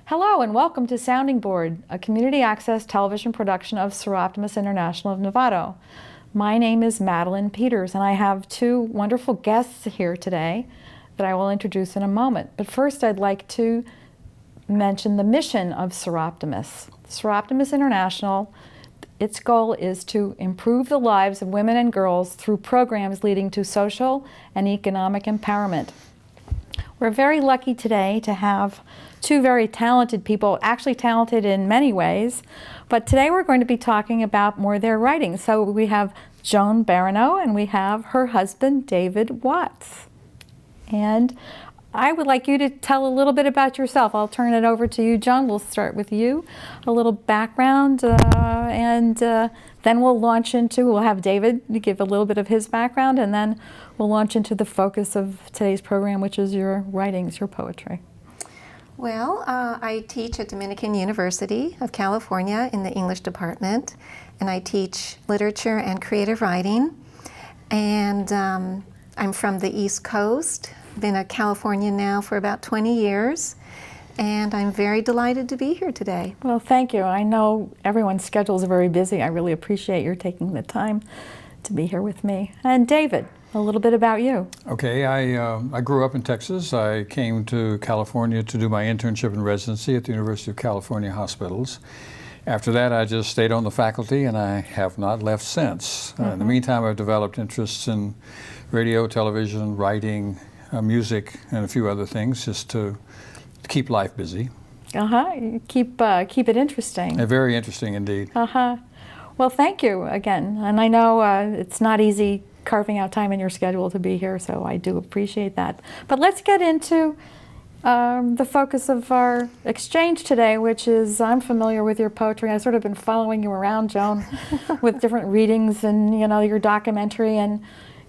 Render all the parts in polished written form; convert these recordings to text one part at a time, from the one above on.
Hello and welcome to Sounding Board, a community access television production of Seroptimus International of Novato. My name is Madeline Peters and I have two wonderful guests here today that I will introduce in a moment. But first I'd like to mention the mission of Seroptimus. Seroptimus International, its goal is to improve the lives of women and girls through programs leading to social and economic empowerment. We're very lucky today to have two very talented people, actually talented in many ways, but today we're going to be talking about more their writing. So we have Joan Baranow and we have her husband, David Watts. And I would like you to tell a little bit about yourself. I'll turn it over to you, Joan. We'll start with you, a little background, and then we'll have David give a little bit of his background, and then we'll launch into the focus of today's program, which is your writings, your poetry. Well, I teach at Dominican University of California in the English department, and I teach literature and creative writing. And I'm from the East Coast, been a Californian now for about 20 years, and I'm very delighted to be here today. Well, thank you. I know everyone's schedules are very busy. I really appreciate your taking the time to be here with me. And David, a little bit about you. Okay, I grew up in Texas. I came to California to do my internship and residency at the University of California Hospitals. After that, I just stayed on the faculty, and I have not left since. In the meantime, I've developed interests in radio, television, writing, music, and a few other things, just to keep life busy. Keep it interesting. Very interesting indeed. Well, thank you again. And I know it's not easy carving out time in your schedule to be here, so I do appreciate that. But let's get into the focus of our exchange today, which is, I'm familiar with your poetry. I've sort of been following you around, Joan, with different readings and, your documentary and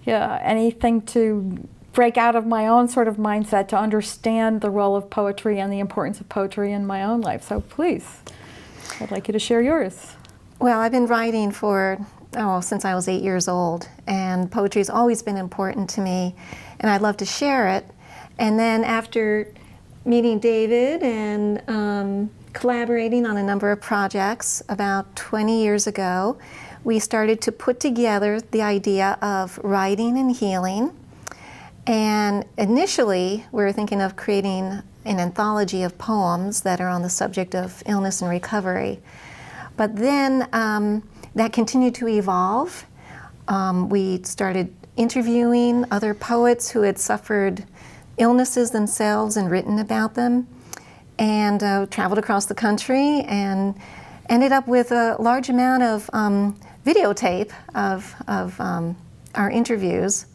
anything to break out of my own sort of mindset to understand the role of poetry and the importance of poetry in my own life. So please, I'd like you to share yours. Well, I've been writing since I was 8 years old, and poetry's always been important to me, and I'd love to share it. And then after meeting David and collaborating on a number of projects about 20 years ago, we started to put together the idea of writing and healing. And initially, we were thinking of creating an anthology of poems that are on the subject of illness and recovery. But then that continued to evolve. We started interviewing other poets who had suffered illnesses themselves and written about them, and traveled across the country and ended up with a large amount of videotape of our interviews.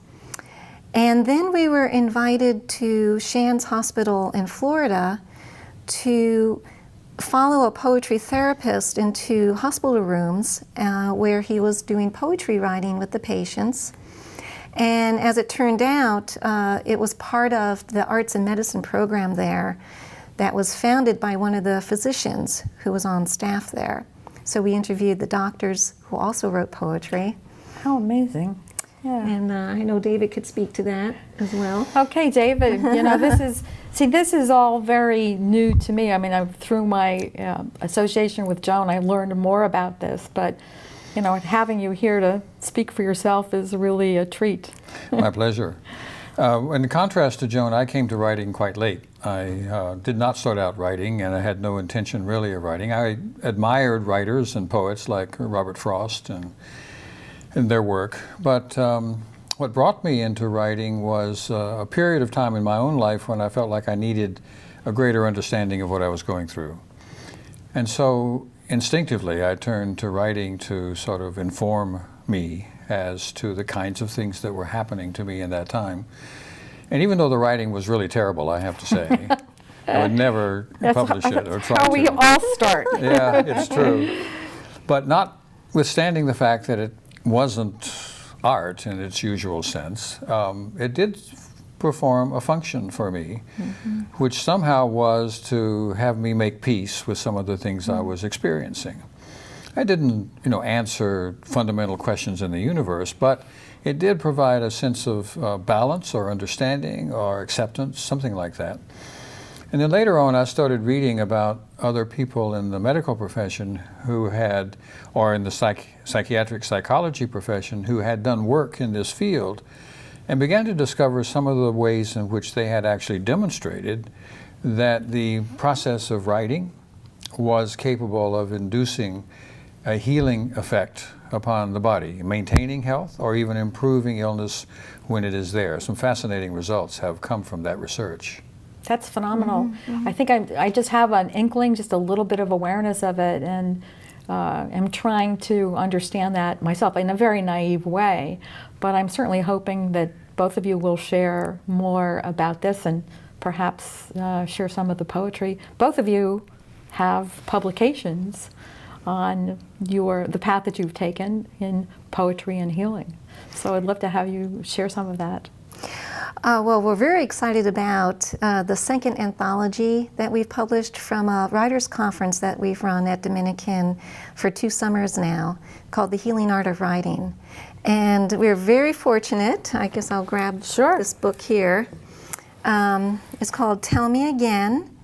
And then we were invited to Shands Hospital in Florida to follow a poetry therapist into hospital rooms where he was doing poetry writing with the patients. And as it turned out, it was part of the arts and medicine program there that was founded by one of the physicians who was on staff there. So we interviewed the doctors who also wrote poetry. How amazing. Yeah. And I know David could speak to that as well. Okay, David, this is all very new to me. I mean, through my association with Joan, I learned more about this, but having you here to speak for yourself is really a treat. My pleasure. In contrast to Joan, I came to writing quite late. I did not start out writing, and I had no intention really of writing. I admired writers and poets like Robert Frost and their work, but what brought me into writing was a period of time in my own life when I felt like I needed a greater understanding of what I was going through. And so instinctively I turned to writing to sort of inform me as to the kinds of things that were happening to me in that time. And even though the writing was really terrible, I have to say, I would never publish it or try to. How we all start. Yeah, it's true. But not notwithstanding the fact that it wasn't art in its usual sense, it did perform a function for me, which somehow was to have me make peace with some of the things I was experiencing. I didn't, answer fundamental questions in the universe, but it did provide a sense of balance or understanding or acceptance, something like that. And then later on, I started reading about other people in the medical profession who had, or in the psychiatric psychology profession, who had done work in this field, and began to discover some of the ways in which they had actually demonstrated that the process of writing was capable of inducing a healing effect upon the body, maintaining health or even improving illness when it is there. Some fascinating results have come from that research. That's phenomenal. I think I just have an inkling, just a little bit of awareness of it, and am trying to understand that myself in a very naive way. But I'm certainly hoping that both of you will share more about this and perhaps share some of the poetry. Both of you have publications on the path that you've taken in poetry and healing. So I'd love to have you share some of that. Well, we're very excited about the second anthology that we've published from a writers' conference that we've run at Dominican for 2 summers now, called The Healing Art of Writing. And we're very fortunate. I guess I'll grab this book here. It's called Tell Me Again,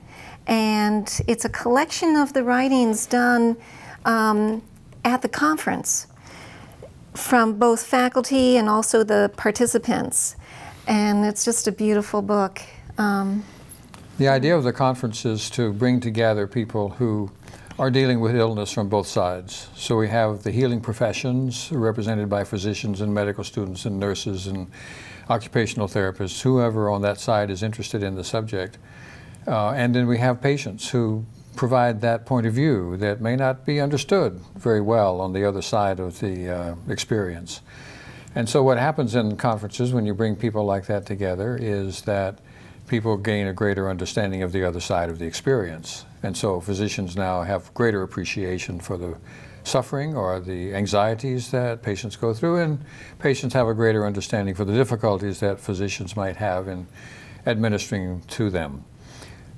and it's a collection of the writings done at the conference from both faculty and also the participants. And it's just a beautiful book. The idea of the conference is to bring together people who are dealing with illness from both sides. So we have the healing professions represented by physicians and medical students and nurses and occupational therapists, whoever on that side is interested in the subject. And then we have patients who provide that point of view that may not be understood very well on the other side of the experience. And so what happens in conferences when you bring people like that together is that people gain a greater understanding of the other side of the experience. And so physicians now have greater appreciation for the suffering or the anxieties that patients go through, and patients have a greater understanding for the difficulties that physicians might have in administering to them.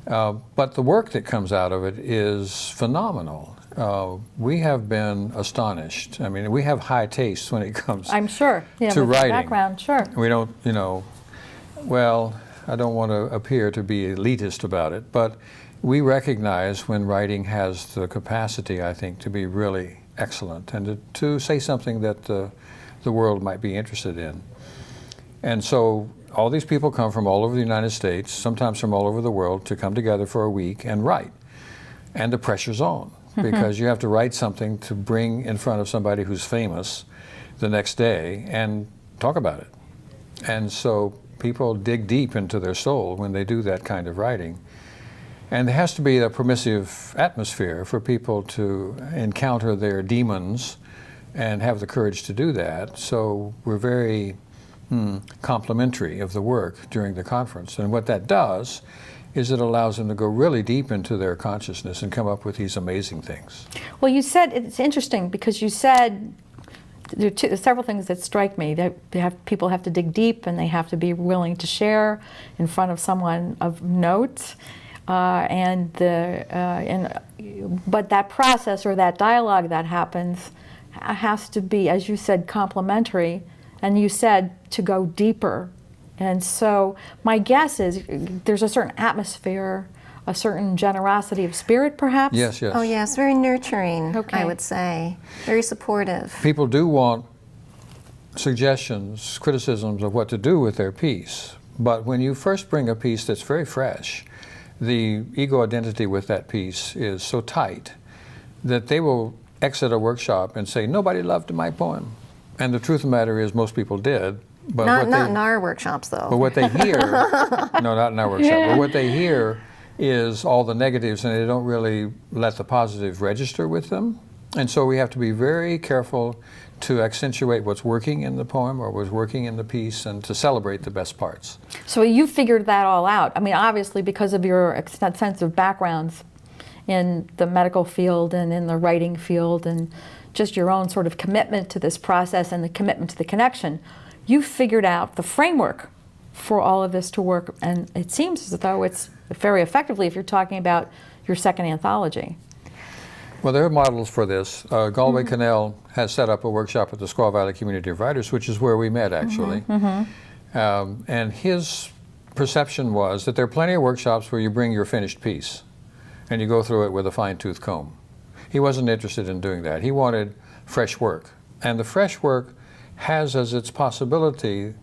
But the work that comes out of it is phenomenal. We have been astonished. I mean, we have high taste when it comes I'm sure. Yeah, to with writing. the background, sure. We don't, well, I don't want to appear to be elitist about it, but we recognize when writing has the capacity, I think, to be really excellent and to say something that the world might be interested in. And so all these people come from all over the United States, sometimes from all over the world, to come together for a week and write. And the pressure's on, because you have to write something to bring in front of somebody who's famous the next day and talk about it. And so people dig deep into their soul when they do that kind of writing. And there has to be a permissive atmosphere for people to encounter their demons and have the courage to do that. So we're very complimentary of the work during the conference. And what that does is it allows them to go really deep into their consciousness and come up with these amazing things. Well, you said, it's interesting because you said there are several things that strike me. That people have to dig deep and they have to be willing to share in front of someone of note. But that process or that dialogue that happens has to be, as you said, complementary, and you said to go deeper. And so my guess is there's a certain atmosphere, a certain generosity of spirit, perhaps? Yes, yes. Oh yes, very nurturing, Okay. I would say. Very supportive. People do want suggestions, criticisms of what to do with their piece. But when you first bring a piece that's very fresh, the ego identity with that piece is so tight that they will exit a workshop and say, nobody loved my poem. And the truth of the matter is most people did. But Not in our workshops, though. But what they hear, no, not in our workshop, but what they hear is all the negatives, and they don't really let the positive register with them. And so we have to be very careful to accentuate what's working in the poem or what's working in the piece and to celebrate the best parts. So you figured that all out. I mean, obviously, because of your extensive backgrounds in the medical field and in the writing field and just your own sort of commitment to this process and the commitment to the connection, you figured out the framework for all of this to work, and it seems as though it's very effectively if you're talking about your second anthology. Well, there are models for this. Galway Cannell has set up a workshop at the Squaw Valley Community of Writers, which is where we met, actually. And his perception was that there are plenty of workshops where you bring your finished piece and you go through it with a fine-tooth comb. He wasn't interested in doing that. He wanted fresh work. And the fresh work has as its possibility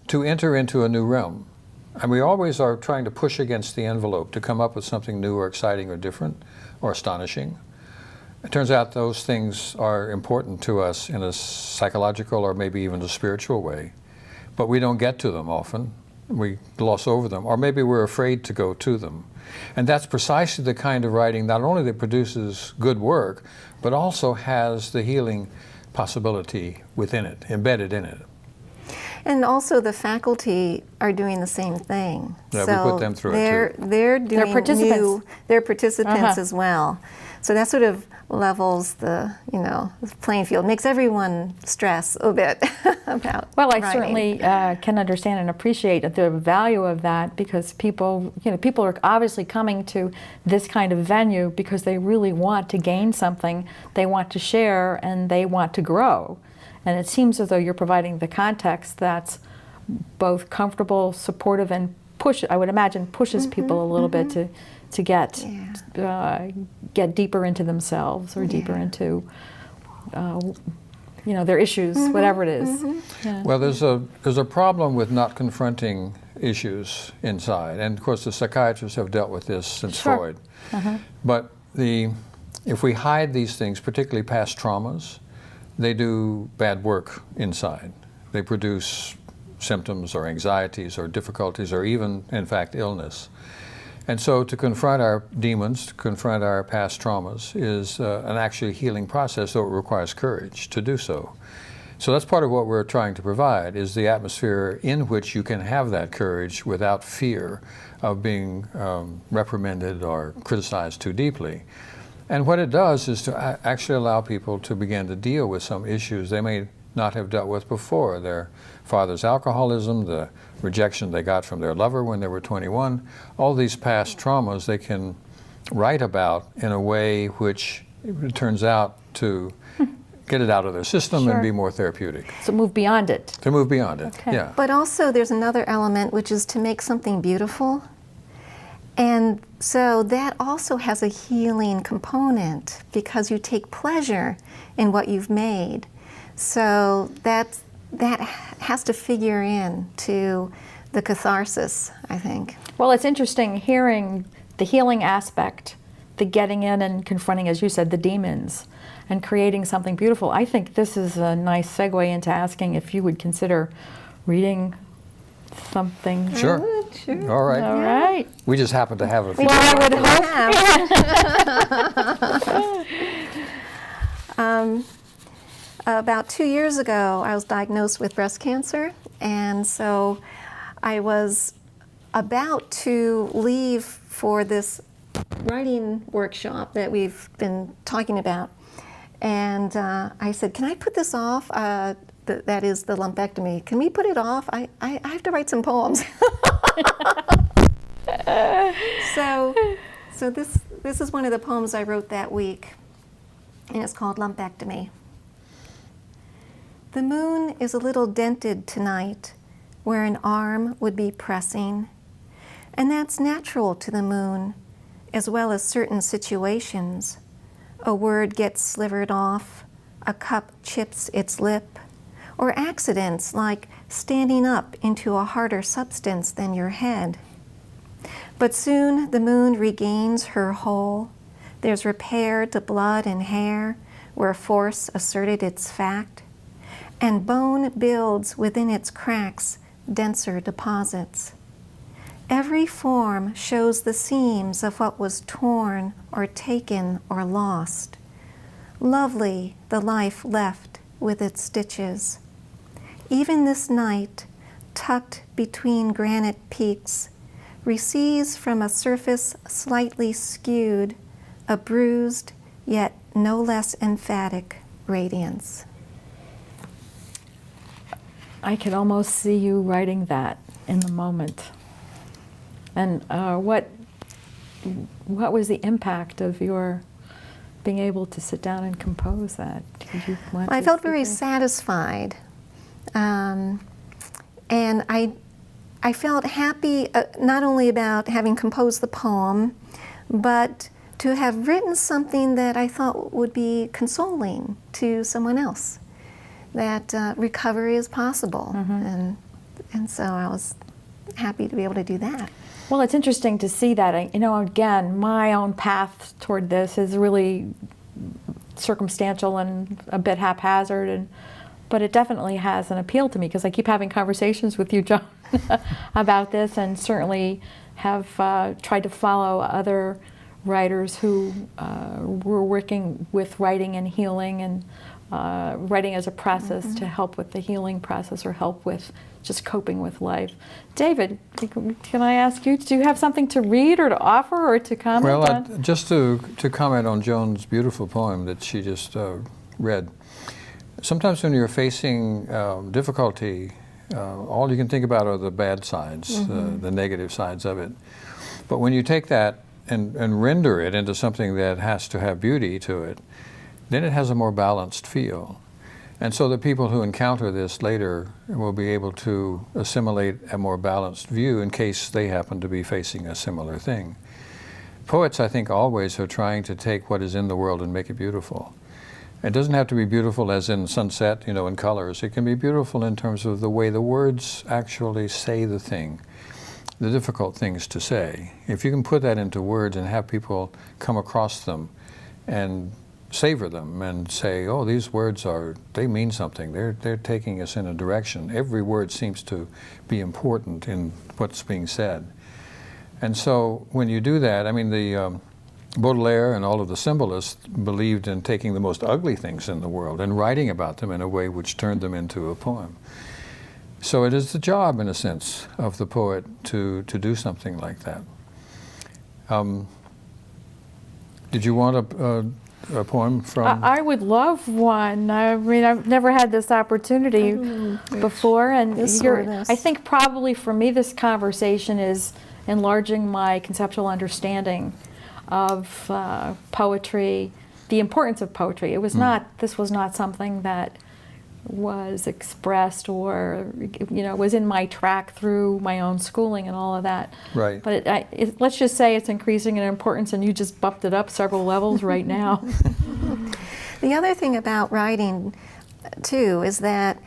to enter into a new realm. And we always are trying to push against the envelope to come up with something new or exciting or different or astonishing. It turns out those things are important to us in a psychological or maybe even a spiritual way, but we don't get to them often. We gloss over them, or maybe we're afraid to go to them. And that's precisely the kind of writing not only that produces good work, but also has the healing possibility within it, embedded in it. And also the faculty are doing the same thing. Yeah, so we put them through it too. They're doing participants. They're participants as well. So that sort of levels the playing field, makes everyone stress a bit about Well, I writing. certainly can understand and appreciate the value of that, because people are obviously coming to this kind of venue because they really want to gain something, they want to share, and they want to grow. And it seems as though you're providing the context that's both comfortable, supportive, and I would imagine pushes people a little bit to get deeper into themselves, or deeper into their issues, whatever it is. Yeah. Well, there's a problem with not confronting issues inside, and of course the psychiatrists have dealt with this since Freud. But if we hide these things, particularly past traumas, they do bad work inside. They produce symptoms or anxieties or difficulties or even, in fact, illness. And so to confront our demons, to confront our past traumas is an actually healing process, though it requires courage to do so. So that's part of what we're trying to provide, is the atmosphere in which you can have that courage without fear of being reprimanded or criticized too deeply. And what it does is to actually allow people to begin to deal with some issues they may not have dealt with before. Their father's alcoholism, the rejection they got from their lover when they were 21, all these past traumas they can write about in a way which it turns out to get it out of their system and be more therapeutic. So move beyond it. To move beyond it, yeah. But also there's another element, which is to make something beautiful. And so that also has a healing component, because you take pleasure in what you've made. So that has to figure in to the catharsis, I think. Well, it's interesting hearing the healing aspect, the getting in and confronting, as you said, the demons, and creating something beautiful. I think this is a nice segue into asking if you would consider reading something. Sure. Sure. All right. All right. We just happen to have a few. Well, I would hope. About 2 years ago, I was diagnosed with breast cancer, and so I was about to leave for this writing workshop that we've been talking about. And I said, can I put this off? That is the lumpectomy. Can we put it off? I have to write some poems. So this is one of the poems I wrote that week, and it's called Lumpectomy. The moon is a little dented tonight, where an arm would be pressing, and that's natural to the moon, as well as certain situations. A word gets slivered off, a cup chips its lip, or accidents like standing up into a harder substance than your head. But soon the moon regains her whole. There's repair to blood and hair, where force asserted its fact, and bone builds within its cracks denser deposits. Every form shows the seams of what was torn or taken or lost. Lovely the life left with its stitches. Even this night, tucked between granite peaks, receives from a surface slightly skewed, a bruised yet no less emphatic radiance. I could almost see you writing that in the moment. And what was the impact of your being able to sit down and compose that? Did you want I to felt speak very to- satisfied. And I felt happy not only about having composed the poem, but to have written something that I thought would be consoling to someone else, that recovery is possible. And so I was happy to be able to do that. Well, it's interesting to see that. You know, again, my own path toward this is really circumstantial and a bit haphazard, but it definitely has an appeal to me because I keep having conversations with you, Joan, about this, and certainly have tried to follow other writers who were working with writing and healing and writing as a process to help with the healing process or help with just coping with life. David, can I ask you, do you have something to read or to offer or to comment Well, on? just to comment on Joan's beautiful poem that she just read. Sometimes when you're facing difficulty, all you can think about are the bad sides, the negative sides of it. But when you take that and render it into something that has to have beauty to it, then it has a more balanced feel. And so the people who encounter this later will be able to assimilate a more balanced view in case they happen to be facing a similar thing. Poets, I think, always are trying to take what is in the world and make it beautiful. It doesn't have to be beautiful as in sunset, you know, in colors. It can be beautiful in terms of the way the words actually say the thing, the difficult things to say. If you can put that into words and have people come across them and savor them and say, oh, these words they mean something. They're taking us in a direction. Every word seems to be important in what's being said. And so when you do that, I mean, the Baudelaire and all of the symbolists believed in taking the most ugly things in the world and writing about them in a way which turned them into a poem. So it is the job, in a sense, of the poet to do something like that. Did you want a poem from? I would love one. I mean, I've never had this opportunity before, and I think probably for me this conversation is enlarging my conceptual understanding of poetry, the importance of poetry. It was this was not something that was expressed or, you know, was in my track through my own schooling and all of that. Right. But let's just say it's increasing in importance, and you just bumped it up several levels right now. The other thing about writing, too, is that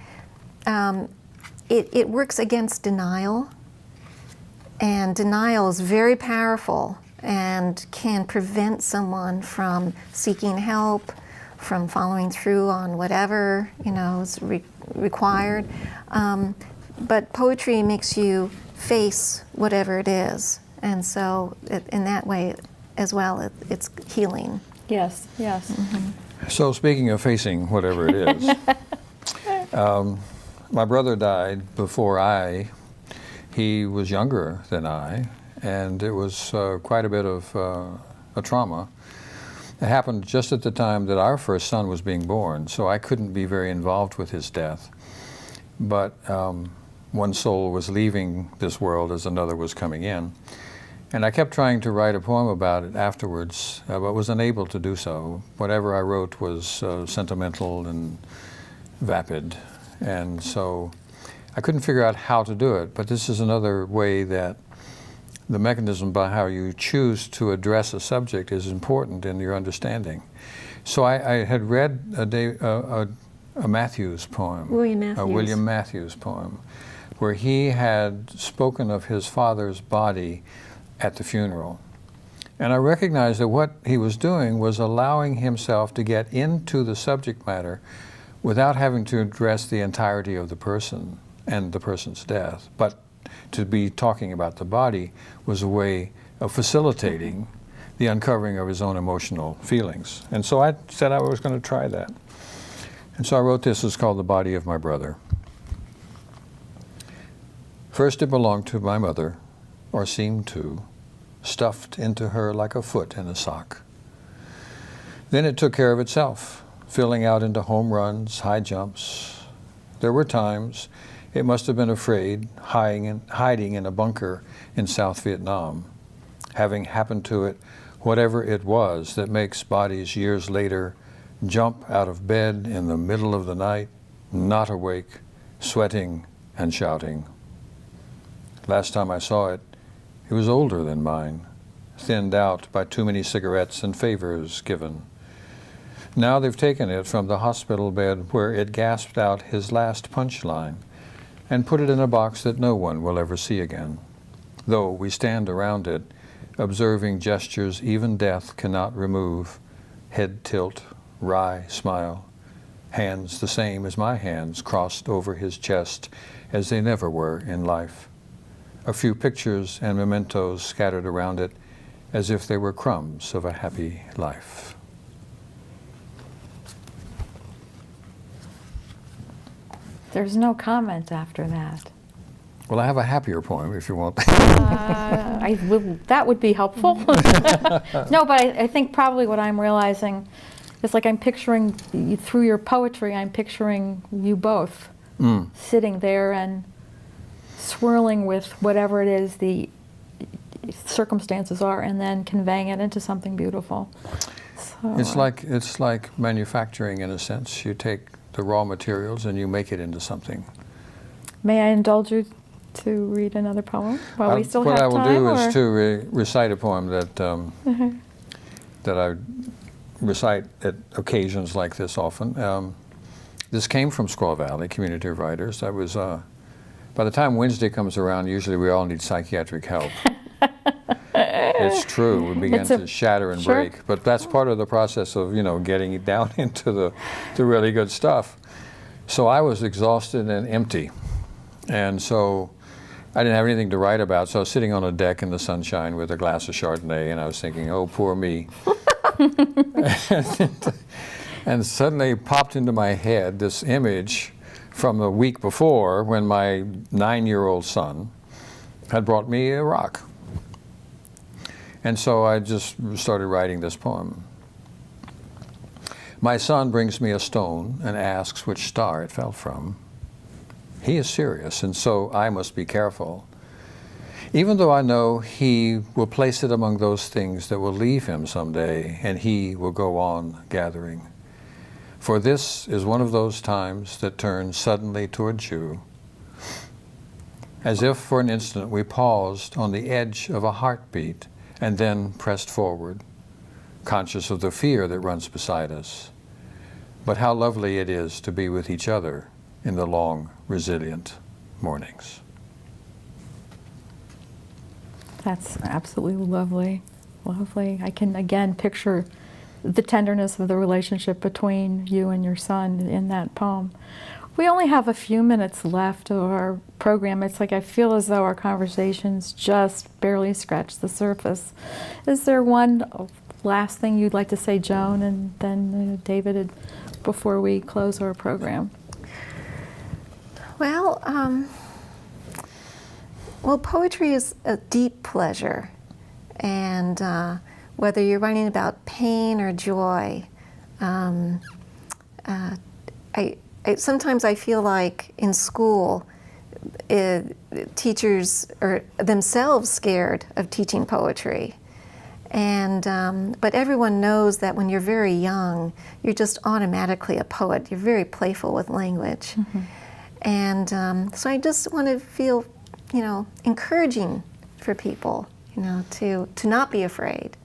it works against denial, and denial is very powerful and can prevent someone from seeking help, from following through on whatever, you know, is required. But poetry makes you face whatever it is, and so in that way as well, it's healing. Yes, yes. So speaking of facing whatever it is, my brother died before he was younger than I, and it was quite a bit of a trauma. It happened just at the time that our first son was being born, so I couldn't be very involved with his death. But one soul was leaving this world as another was coming in. And I kept trying to write a poem about it afterwards, but was unable to do so. Whatever I wrote was sentimental and vapid, and so I couldn't figure out how to do it. But this is another way that the mechanism by how you choose to address a subject is important in your understanding. So I had read a Matthews poem, a William Matthews poem, where he had spoken of his father's body at the funeral. And I recognized that what he was doing was allowing himself to get into the subject matter without having to address the entirety of the person and the person's death. But to be talking about the body was a way of facilitating the uncovering of his own emotional feelings. And so I said I was going to try that. And so I wrote this. It's called The Body of My Brother. First it belonged to my mother, or seemed to, stuffed into her like a foot in a sock. Then it took care of itself, filling out into home runs, high jumps. There were times it must have been afraid, hiding in a bunker in South Vietnam, having happened to it whatever it was that makes bodies years later jump out of bed in the middle of the night, not awake, sweating and shouting. Last time I saw it, it was older than mine, thinned out by too many cigarettes and favors given. Now they've taken it from the hospital bed where it gasped out his last punchline and put it in a box that no one will ever see again, though we stand around it, observing gestures even death cannot remove, head tilt, wry smile, hands the same as my hands crossed over his chest as they never were in life. A few pictures and mementos scattered around it as if they were crumbs of a happy life. There's no comment after that. Well, I have a happier poem if you want. That would be helpful. No, but I think probably what I'm realizing is like I'm picturing, through your poetry, I'm picturing you both sitting there and swirling with whatever it is the circumstances are, and then conveying it into something beautiful. So, It's like manufacturing in a sense. You take the raw materials and you make it into something. may I indulge you to read another poem while we still have what time? I will do or? is to recite a poem that that I recite at occasions like this often. This came from Squaw Valley Community of Writers. I was by the time Wednesday comes around, usually we all need psychiatric help. It's true. We begin to shatter and break. But that's part of the process of, getting it down into the really good stuff. So I was exhausted and empty. And so I didn't have anything to write about. So I was sitting on a deck in the sunshine with a glass of Chardonnay, and I was thinking, oh, poor me. And suddenly popped into my head this image from the week before when my 9-year-old son had brought me a rock. And so I just started writing this poem. My son brings me a stone and asks which star it fell from. He is serious, and so I must be careful, even though I know he will place it among those things that will leave him someday, and he will go on gathering. For this is one of those times that turn suddenly towards you, as if for an instant we paused on the edge of a heartbeat and then pressed forward, conscious of the fear that runs beside us. But how lovely it is to be with each other in the long, resilient mornings. That's absolutely lovely. Lovely. I can again picture the tenderness of the relationship between you and your son in that poem. We only have a few minutes left of our program. It's like I feel as though our conversations just barely scratched the surface. Is there one last thing you'd like to say, Joan, and then David, before we close our program? Well, poetry is a deep pleasure, and whether you're writing about pain or joy, sometimes I feel like in school, teachers are themselves scared of teaching poetry. And but everyone knows that when you're very young, you're just automatically a poet. You're very playful with language. Mm-hmm. And so I just want to feel, encouraging for people, to not be afraid.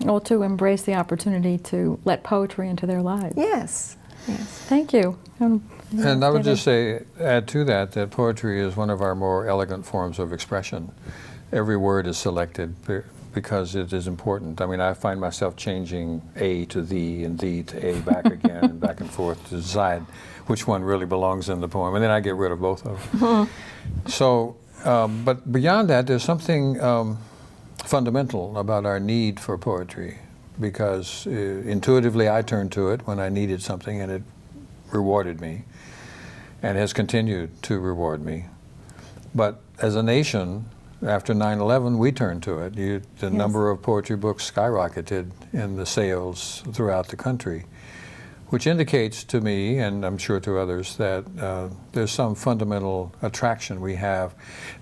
Well, to embrace the opportunity to let poetry into their lives. Yes. Yes. Thank you. And I would just add to that poetry is one of our more elegant forms of expression. Every word is selected because it is important. I mean, I find myself changing A to thee and thee to A back again and back and forth to decide which one really belongs in the poem. And then I get rid of both of them. Mm-hmm. So, but beyond that, there's something fundamental about our need for poetry, because intuitively I turned to it when I needed something, and it rewarded me and has continued to reward me. But as a nation, after 9/11, we turned to it. The number of poetry books skyrocketed in the sales throughout the country, which indicates to me, and I'm sure to others, that there's some fundamental attraction we have,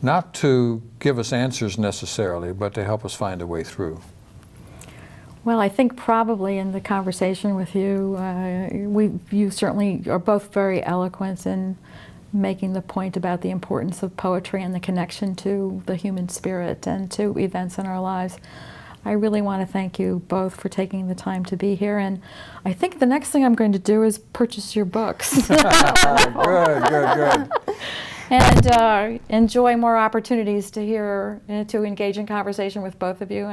not to give us answers necessarily, but to help us find a way through. Well, I think probably in the conversation with you, you certainly are both very eloquent in making the point about the importance of poetry and the connection to the human spirit and to events in our lives. I really want to thank you both for taking the time to be here, and I think the next thing I'm going to do is purchase your books. Good. And enjoy more opportunities to hear, to engage in conversation with both of you,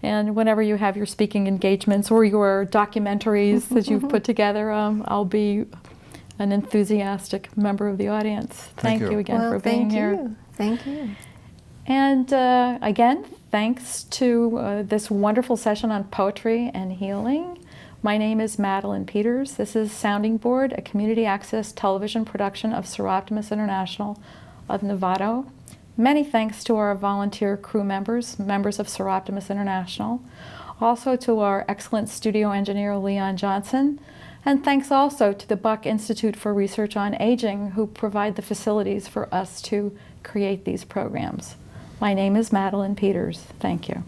and whenever you have your speaking engagements or your documentaries that you've put together, I'll be an enthusiastic member of the audience. Thank you again for being here. Thank you. And again, thanks to this wonderful session on poetry and healing. My name is Madeline Peters. This is Sounding Board, a community access television production of Seroptimus International of Novato. Many thanks to our volunteer crew members, members of Seroptimus International. Also to our excellent studio engineer, Leon Johnson. And thanks also to the Buck Institute for Research on Aging, who provide the facilities for us to create these programs. My name is Madeline Peters. Thank you.